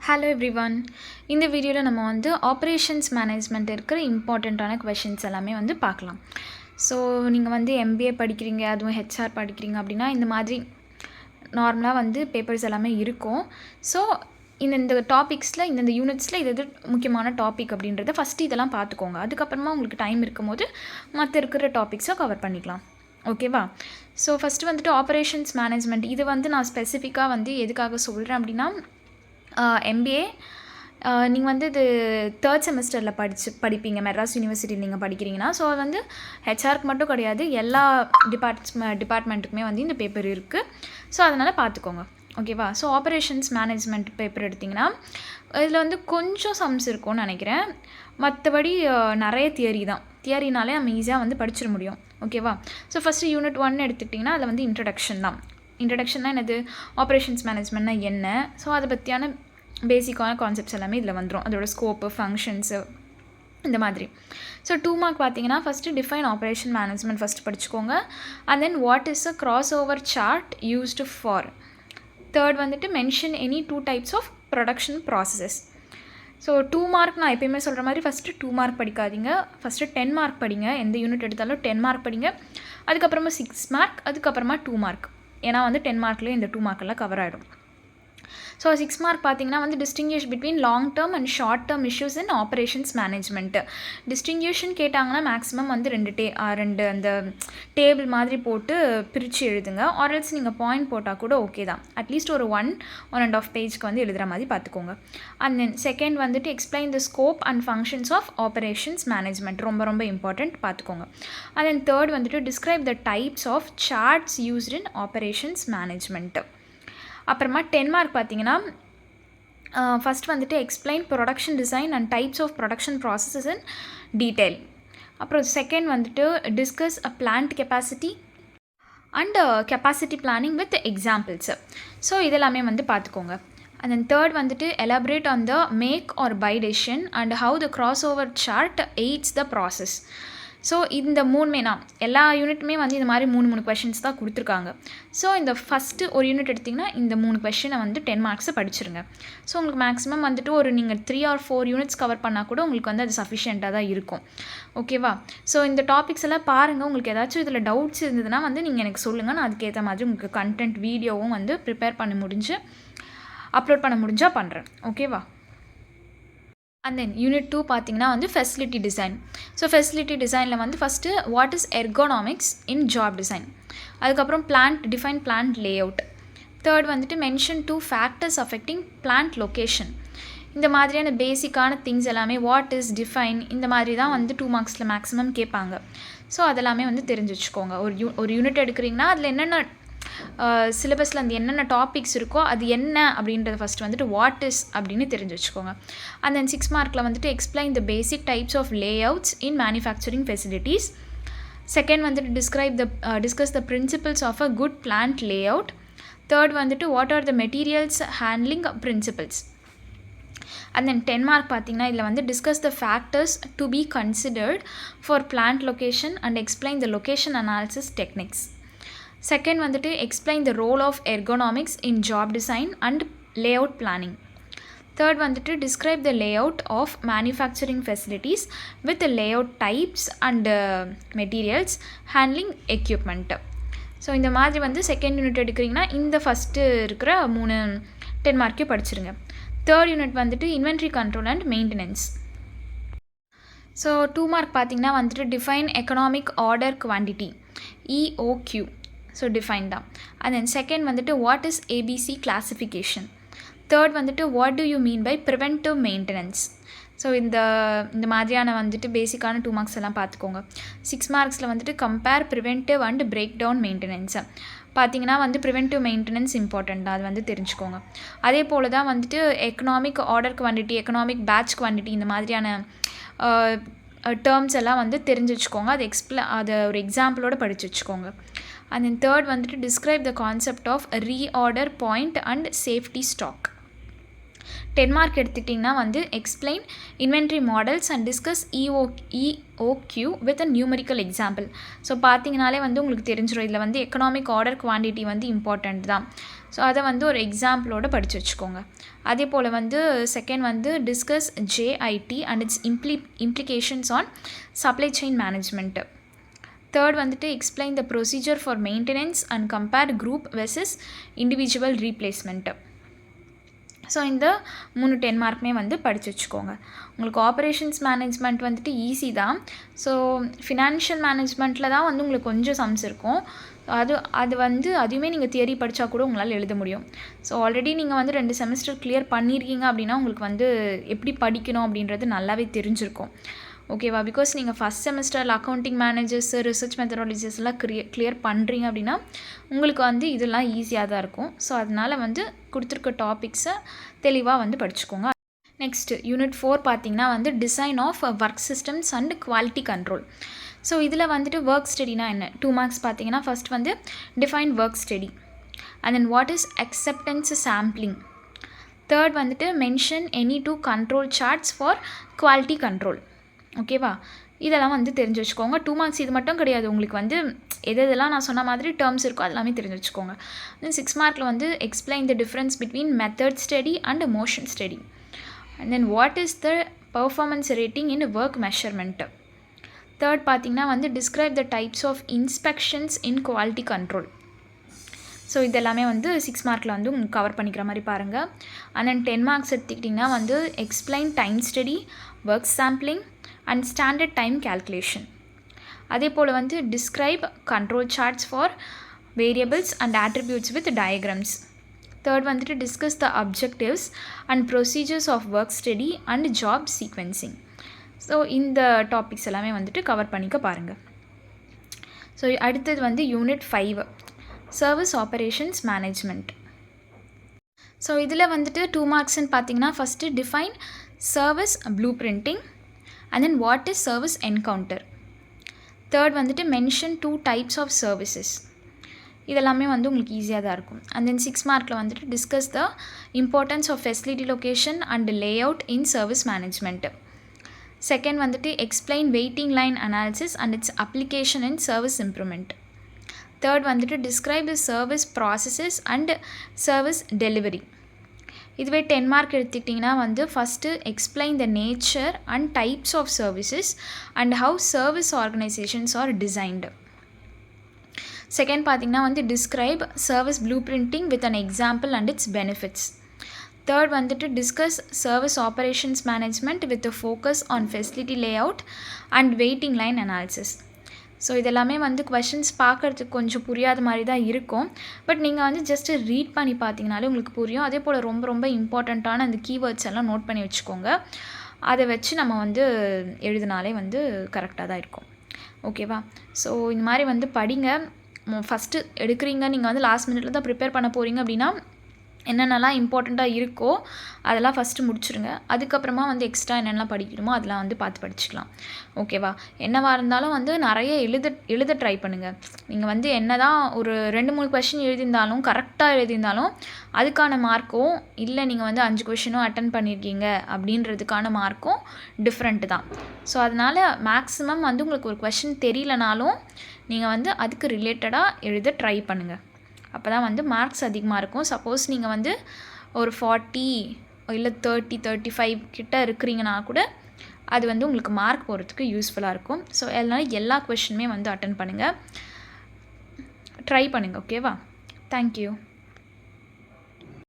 Hello everyone. இந்த வீடியோவில் நம்ம வந்து ஆப்ரேஷன்ஸ் மேனேஜ்மெண்ட் இருக்கிற இம்பார்ட்டண்ட்டான கொஷின்ஸ் எல்லாமே வந்து பார்க்கலாம். ஸோ நீங்கள் வந்து எம்பிஏ படிக்கிறீங்க, அதுவும் ஹெச்ஆர் படிக்கிறீங்க அப்படின்னா இந்த மாதிரி நார்மலாக வந்து பேப்பர்ஸ் எல்லாமே இருக்கும். ஸோ இந்த டாபிக்ஸில் இந்த யூனிட்ஸில் இது முக்கியமான டாபிக் அப்படின்றத ஃபஸ்ட்டு இதெல்லாம் பார்த்துக்கோங்க. அதுக்கப்புறமா உங்களுக்கு டைம் இருக்கும்போது மற்ற இருக்கிற டாபிக்ஸை கவர் பண்ணிக்கலாம். ஓகேவா? ஸோ ஃபஸ்ட்டு வந்துட்டு ஆப்ரேஷன்ஸ் மேனேஜ்மெண்ட் இது வந்து நான் ஸ்பெசிஃபிக்காக வந்து எதுக்காக சொல்கிறேன் அப்படின்னா, எம்பிஏ நீங்கள் வந்து இது 3rd செமஸ்டரில் படிப்பீங்க மெட்ராஸ் யூனிவர்சிட்டியில் நீங்கள் படிக்கிறீங்கன்னா. ஸோ அது வந்து ஹெச்ஆருக்கு மட்டும் கிடையாது, எல்லா டிபார்ட்மெண்ட்டுக்குமே வந்து இந்த பேப்பர் இருக்குது. ஸோ அதனால் பார்த்துக்கோங்க. ஓகேவா? ஸோ ஆப்ரேஷன்ஸ் மேனேஜ்மெண்ட் பேப்பர் எடுத்திங்கன்னா இதில் வந்து கொஞ்சம் சம்ஸ் இருக்கும்னு நினைக்கிறேன். மற்றபடி நிறைய தியரினாலே நம்ம ஈஸியாக வந்து படிச்சிட முடியும். ஓகேவா? ஸோ ஃபஸ்ட்டு யூனிட் 1 எடுத்துக்கிட்டிங்கன்னா அதில் வந்து இன்ட்ரடக்ஷன் தான். இன்ட்ரடக்ஷன்னா என்னது, ஆப்ரேஷன்ஸ் மேனேஜ்மெண்ட்னா என்ன, ஸோ அதை பற்றியான பேசிக்கான கான்செப்ட்ஸ் எல்லாமே இதில் வந்துடும். அதோட ஸ்கோப்பு, ஃபங்க்ஷன்ஸு, இந்த மாதிரி. ஸோ 2 மார்க் பார்த்தீங்கன்னா first define operation management first படிச்சுக்கோங்க. And then what is a cross over chart used for. 3rd வந்துட்டு mention any 2 types of production processes. So 2 mark நான் எப்பயுமே சொல்கிற மாதிரி ஃபஸ்ட்டு 2 மார்க் படிக்காதீங்க. ஃபஸ்ட்டு 10 மார்க் படிங்க. எந்த யூனிட் எடுத்தாலும் 10 மார்க் படிங்க. அதுக்கப்புறமா 6 மார்க், அதுக்கப்புறமா 2 மார்க். ஏன்னா வந்து 10 மார்க்லேயே இந்த 2 மார்க்கெல்லாம் கவர் ஆகிடும். ஸோ 6 மார்க் பார்த்தீங்கன்னா வந்து distinguish between long term and short term issues in operations management. Distinction கேட்டாங்கன்னா மேக்ஸிமம் வந்து ரெண்டு அந்த டேபிள் மாதிரி போட்டு பிரித்து எழுதுங்க. ஆர்எல்ஸ் நீங்கள் பாயிண்ட் போட்டால் கூட ஓகே தான். அட்லீஸ்ட் ஒரு 1.5 பேஜ்க்கு வந்து எழுதுகிற மாதிரி பார்த்துக்கோங்க. அண்ட் தென் செகண்ட் வந்துட்டு explain the scope and functions of operations management. ரொம்ப இம்பார்ட்டண்ட், பார்த்துக்கோங்க. அண்ட் தென் 3rd வந்துட்டு describe the types of charts used in operations management. அப்புறமா 10 மார்க் பார்த்தீங்கன்னா ஃபஸ்ட் வந்துட்டு explain production design and types of production processes in detail. அப்புறம் second வந்துட்டு discuss a plant capacity and capacity planning with examples. So இதெல்லாமே வந்து பார்த்துக்கோங்க. And then 3rd வந்துட்டு elaborate on the make or buy decision and how the cross over chart aids the process. So இந்த 3மே நான் எல்லா யூனிட்டுமே வந்து இந்த மாதிரி 3 கொஷின்ஸ் தான் கொடுத்துருக்காங்க. ஸோ இந்த ஃபஸ்ட்டு ஒரு யூனிட் எடுத்திங்கன்னா இந்த 3 கொஷினை வந்து 10 மார்க்ஸை படிச்சிருங்க. ஸோ உங்களுக்கு மேக்ஸிமம் வந்துட்டு ஒரு நீங்கள் 3 or 4 யூனிட்ஸ் கவர் பண்ணால் கூட உங்களுக்கு வந்து அது சஃபிஷியண்ட்டாக தான் இருக்கும். ஓகேவா? ஸோ இந்த டாபிக்ஸ் எல்லாம் பாருங்கள். உங்களுக்கு ஏதாச்சும் இதில் டவுட்ஸ் இருந்ததுன்னா வந்து நீங்கள் எனக்கு சொல்லுங்கள். நான் அதுக்கேற்ற மாதிரி உங்களுக்கு கண்டென்ட் வீடியோவும் வந்து ப்ரிப்பேர் பண்ண அப்லோட் பண்ண முடிஞ்சால் பண்ணுறேன். ஓகேவா? அண்ட் தென் யூனிட் 2 பார்த்தீங்கன்னா வந்து ஃபெசிலிட்டி டிசைன். ஸோ ஃபெசிலிட்டி டிசைனில் வந்து first what is ergonomics in job design. அதுக்கப்புறம் define plant layout. 3rd வந்துட்டு mention 2 factors affecting plant location. இந்த மாதிரியான பேசிக்கான திங்ஸ் எல்லாமே வாட் இஸ் டிஃபைன் இந்த மாதிரி தான் வந்து 2 மார்க்ஸில் மேக்ஸிமம் கேட்பாங்க. ஸோ அதெல்லாமே வந்து தெரிஞ்சு வச்சுக்கோங்க. ஒரு யூனிட் எடுக்கிறீங்கன்னா அதில் என்னென்ன சிலபஸில் அந்த என்னென்ன டாபிக்ஸ் இருக்கோ அது என்ன அப்படின்றத ஃபஸ்ட்டு வந்துட்டு வாட் இஸ் அப்படின்னு தெரிஞ்சு வச்சுக்கோங்க. அண்ட் தென் 6 மார்க்கில் வந்துட்டு explain the basic types of layouts in manufacturing facilities. Second வந்துட்டு discuss the principles of a good plant layout. 3rd வந்துட்டு what are the materials handling principles. And then 10 mark பார்த்தீங்கன்னா இதில் வந்து discuss the factors to be considered for plant location and explain the location analysis techniques. Second வந்துட்டு explain the role of ergonomics in job design and layout planning. 3rd வந்துட்டு describe the layout of manufacturing facilities with layout types and materials handling equipment. So இந்த மாதிரி வந்து second unit எடுக்கிறீங்கன்னா இந்த first இருக்கிற 10 மார்க்கையும் படிச்சிருங்க. 3rd யூனிட் வந்துட்டு inventory control and maintenance. So 2 mark பார்த்தீங்கன்னா வந்துட்டு define economic order quantity EOQ. So define தான். அண்ட் தென் செகண்ட் வந்துட்டு what is ABC classification. 3rd வந்துட்டு what do you mean by preventive maintenance. So இந்த மாதிரியான வந்துட்டு பேசிக்கான 2 மார்க்ஸ் எல்லாம் பார்த்துக்கோங்க. 6 மார்க்ஸில் வந்துட்டு compare preventive and breakdown மெயின்டெனன்ஸை பார்த்தீங்கன்னா வந்து ப்ரிவென்டிவ் மெயின்டெனன்ஸ் இம்பார்ட்டண்ட் தான், அது வந்து தெரிஞ்சுக்கோங்க. அதே போல் தான் வந்துட்டு economic order quantity, economic batch quantity இந்த மாதிரியான டேர்ம்ஸ் எல்லாம் வந்து தெரிஞ்சு வச்சுக்கோங்க. அதை ஒரு எக்ஸாம்பிளோட படித்து வச்சுக்கோங்க. அண்ட் தென் 3rd வந்துட்டு describe the concept of reorder point and safety stock. 10 mark எடுத்துக்கிட்டிங்கன்னா வந்து explain inventory models and discuss EOQ with a numerical example. So பார்த்தீங்கனாலே வந்து உங்களுக்கு தெரிஞ்சிடும் இதில் வந்து எக்கனாமிக் ஆர்டர் குவான்டிட்டி வந்து இம்பார்ட்டண்ட் தான். ஸோ அதை வந்து ஒரு எக்ஸாம்பிளோடு படித்து வச்சுக்கோங்க. அதே போல் வந்து செகண்ட் வந்து discuss JIT and its implications on supply chain management. Third வந்துட்டு explain the procedure for maintenance and compare group versus individual replacement. So இந்த 3 10 மார்க்குமே வந்து படித்து வச்சுக்கோங்க. உங்களுக்கு ஆப்ரேஷன்ஸ் மேனேஜ்மெண்ட் வந்துட்டு ஈஸி தான். ஸோ ஃபினான்ஷியல் மேனேஜ்மெண்ட்டில் தான் வந்து உங்களுக்கு கொஞ்சம் சம்ஸ் இருக்கும். அது வந்து அதுவுமே நீங்கள் தியரி படித்தா கூட உங்களால் எழுத முடியும். ஸோ ஆல்ரெடி நீங்கள் வந்து 2 செமஸ்டர் கிளியர் பண்ணியிருக்கீங்க அப்படின்னா உங்களுக்கு வந்து எப்படி படிக்கணும் அப்படின்றது நல்லாவே தெரிஞ்சிருக்கும். ஓகேவா? பிகாஸ் நீங்கள் ஃபஸ்ட் செமஸ்டரில் அக்கௌண்டிங் மேனேஜர்ஸ் ரிசர்ச் மெத்தடாலஜிஸ் எல்லாம் கிளியர் பண்ணுறீங்க அப்படின்னா உங்களுக்கு வந்து இதெல்லாம் ஈஸியாக தான் இருக்கும். ஸோ அதனால் வந்து கொடுத்துருக்க டாபிக்ஸை தெளிவாக வந்து படிச்சுக்கோங்க. நெக்ஸ்ட்டு யூனிட் 4 பார்த்தீங்கன்னா வந்து design of work systems and quality control. So இதில் வந்துட்டு ஒர்க் ஸ்டடினா என்ன? 2 மார்க்ஸ் பார்த்தீங்கன்னா ஃபஸ்ட் வந்து define work study and then what is acceptance sampling. Third வந்துட்டு mention any 2 control charts for quality control. ஓகேவா? இதெல்லாம் வந்து தெரிஞ்சு வச்சுக்கோங்க. 2 மார்க்ஸ் இது மட்டும் கிடையாது, உங்களுக்கு வந்து எதெல்லாம் நான் சொன்ன மாதிரி டேர்ம்ஸ் இருக்கோ அதெல்லாமே தெரிஞ்சு வச்சுக்கோங்க. தென் 6 மார்க்கில் வந்து explain the difference between method study and motion study and then what is the performance rating in work measurement. Third பார்த்திங்கன்னா வந்து describe the types of inspections in quality control. So இதெல்லாமே வந்து 6 மார்க்கில் வந்து உங்களுக்கு கவர் பண்ணிக்கிற மாதிரி பாருங்கள். அண்ட் தென் 10 மார்க்ஸ் எடுத்துக்கிட்டிங்கன்னா வந்து explain time study, work sampling and standard time calculation. அதே போல் வந்து describe control charts for variables and attributes with diagrams. Third வந்துட்டு discuss the objectives and procedures of work study and job sequencing. So இந்த topics எல்லாமே வந்துட்டு cover பண்ணிக்க பாருங்கள். So அடுத்தது வந்து unit 5 service operations management. So இதில் வந்துட்டு 2 மார்க்ஸ்ன்னு பார்த்தீங்கன்னா first define service blueprinting and then what is service encounter. Third வந்துட்டு mention 2 types of services. இதெல்லாமே வந்து உங்களுக்கு ஈஸியாக தான் இருக்கும். And then 6 மார்க்கில் வந்துட்டு discuss the importance of facility location and layout in service management. Second வந்துட்டு explain waiting line analysis and its application in service improvement. Third வந்துட்டு describe the service processes and service delivery. இதுவே 10 mark எடுத்துக்கிட்டிங்கன்னா வந்து first explain the nature and types of services and how service organisations are designed. Second பார்த்திங்கன்னா வந்து describe service blueprinting with an example and its benefits. Third வந்துட்டு discuss service operations management with focus on facility layout and waiting line analysis. So இதெல்லாமே வந்து questions பார்க்குறதுக்கு கொஞ்சம் புரியாத மாதிரி தான் இருக்கும். பட் நீங்கள் வந்து ஜஸ்ட்டு ரீட் பண்ணி பார்த்தீங்கனாலே உங்களுக்கு புரியும். அதே போல் ரொம்ப ரொம்ப இம்பார்ட்டண்ட்டான அந்த கீவேர்ட்ஸ் எல்லாம் நோட் பண்ணி வச்சுக்கோங்க. அதை வச்சு நம்ம வந்து எழுதினாலே வந்து கரெக்டாக தான் இருக்கும். ஓகேவா? ஸோ இந்த மாதிரி வந்து படிங்க. ஃபஸ்ட்டு எடுக்கிறீங்க, நீங்கள் வந்து லாஸ்ட் மினிட்ல தான் ப்ரிப்பேர் பண்ண போகிறீங்க அப்படின்னா என்னென்னலாம் இம்பார்ட்டண்ட்டாக இருக்கோ அதெல்லாம் ஃபஸ்ட்டு முடிச்சுருங்க. அதுக்கப்புறமா வந்து எக்ஸ்ட்ரா என்னென்னலாம் படிக்கணுமோ அதெல்லாம் வந்து பார்த்து படிச்சுக்கலாம். ஓகேவா? என்னவாக இருந்தாலும் வந்து நிறைய எழுத ட்ரை பண்ணுங்கள். நீங்கள் வந்து என்ன தான் ஒரு 2-3 கொஷின் எழுதியிருந்தாலும் கரெக்டாக எழுதியிருந்தாலும் அதுக்கான மார்க்கும் இல்லை நீங்கள் வந்து 5 கொஷினும் அட்டன் பண்ணியிருக்கீங்க அப்படின்றதுக்கான மார்க்கும் டிஃப்ரெண்ட்டு தான். ஸோ அதனால் மேக்ஸிமம் வந்து உங்களுக்கு ஒரு கொஷின் தெரியலனாலும் நீங்கள் வந்து அதுக்கு ரிலேட்டடாக எழுத ட்ரை பண்ணுங்கள். அப்போ தான் வந்து மார்க்ஸ் அதிகமாக இருக்கும். சப்போஸ் நீங்கள் வந்து ஒரு 40 இல்லை 30-35 கிட்ட இருக்கிறீங்கன்னா கூட அது வந்து உங்களுக்கு மார்க் போகிறதுக்கு யூஸ்ஃபுல்லாக இருக்கும். ஸோ அதனால் எல்லா கொஷினுமே வந்து அட்டன் பண்ணுங்கள், ட்ரை பண்ணுங்கள். ஓகேவா? தேங்க்யூ.